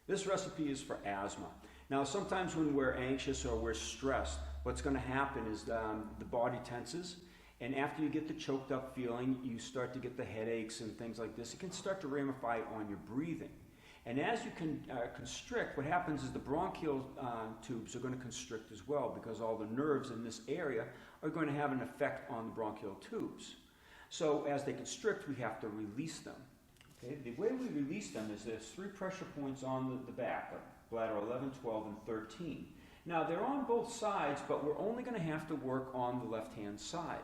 This recipe is for asthma. Now, sometimes when we're anxious or we're stressed, what's going to happen is the body tenses, and after you get the choked up feeling, you start to get the headaches and things like this. It can start to ramify on your breathing. And as you can constrict, what happens is the bronchial tubes are going to constrict as well, because all the nerves in this area are going to have an effect on the bronchial tubes. So as they constrict, we have to release them. Okay? The way we release them is there's 3 pressure points on the back, bladder 11, 12, and 13. Now, they're on both sides, but we're only going to have to work on the left-hand side.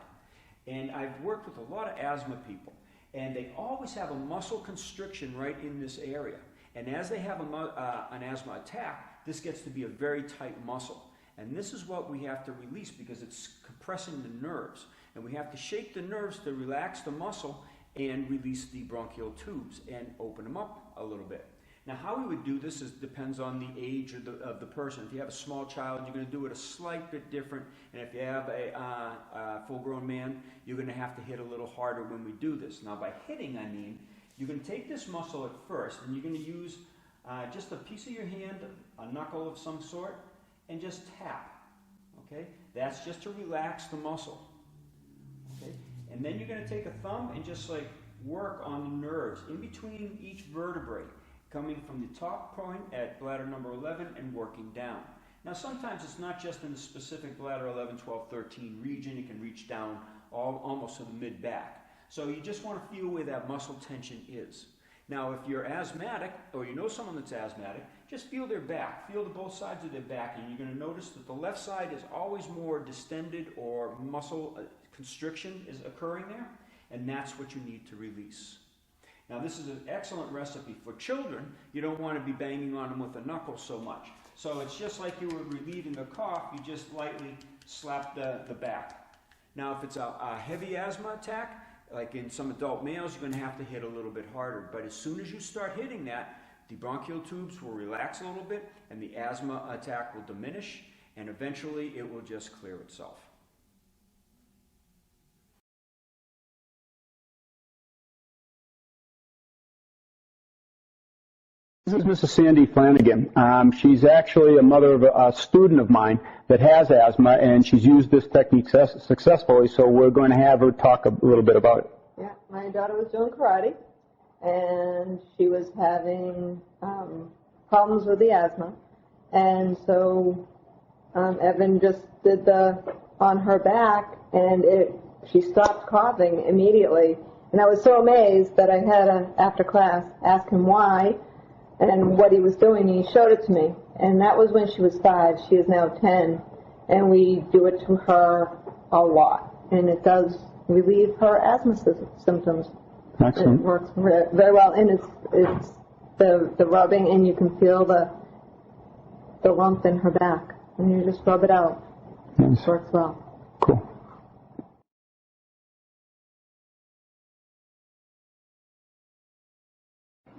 And I've worked with a lot of asthma people, and they always have a muscle constriction right in this area. And as they have an asthma attack, this gets to be a very tight muscle. And this is what we have to release, because it's compressing the nerves. And we have to shake the nerves to relax the muscle and release the bronchial tubes and open them up a little bit. Now, how we would do this depends on the age of the person. If you have a small child, you're going to do it a slight bit different. And if you have a full-grown man, you're going to have to hit a little harder when we do this. Now, by hitting, I mean, you're going to take this muscle at first, and you're going to use just a piece of your hand, a knuckle of some sort, and just tap. Okay? That's just to relax the muscle. Okay? And then you're going to take a thumb and just like work on the nerves in between each vertebrae, coming from the top point at bladder number 11 and working down. Now, sometimes it's not just in the specific bladder 11, 12, 13 region. It can reach down almost to the mid-back. So you just want to feel where that muscle tension is. Now, if you're asthmatic, or you know someone that's asthmatic, just feel their back. Feel both sides of their back, and you're going to notice that the left side is always more distended, or muscle constriction is occurring there, and that's what you need to release. Now, this is an excellent recipe for children. You don't want to be banging on them with a knuckle so much. So it's just like you were relieving a cough, you just lightly slap the back. Now, if it's a heavy asthma attack, like in some adult males, you're going to have to hit a little bit harder. But as soon as you start hitting that, the bronchial tubes will relax a little bit, and the asthma attack will diminish, and eventually it will just clear itself. This is Mrs. Sandy Flanagan. She's actually a mother of a student of mine that has asthma, and she's used this technique successfully, so we're going to have her talk a little bit about it. Yeah, my daughter was doing karate, and she was having problems with the asthma, and so Evan just did on her back, and she stopped coughing immediately, and I was so amazed that I had to, after class, ask him why and what he was doing, and he showed it to me. And that was when she was 5. She is now 10, and we do it to her a lot. And it does relieve her asthma symptoms. Excellent. It works very well, and it's the rubbing, and you can feel the lump in her back, and you just rub it out. Nice. It works well. Cool.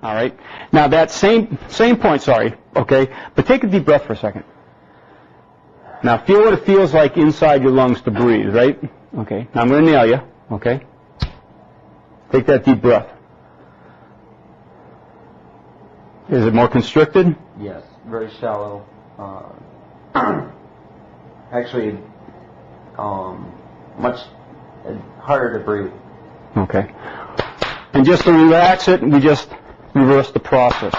All right. Now that same point, sorry, okay, but take a deep breath for a second. Now feel what it feels like inside your lungs to breathe, right? Okay. Now I'm going to nail you, okay? Take that deep breath. Is it more constricted? Yes, very shallow. Actually, much harder to breathe. Okay. And just to relax it, we just reverse the process.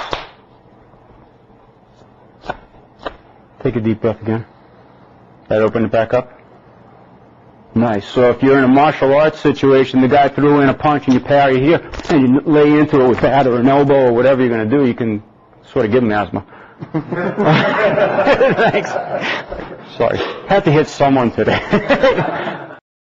Take a deep breath again. That open it back up. Nice. So if you're in a martial arts situation, the guy threw in a punch and you parry here, and you lay into it with that or an elbow or whatever you're going to do, you can sort of give him asthma. Thanks. Sorry. Had to hit someone today.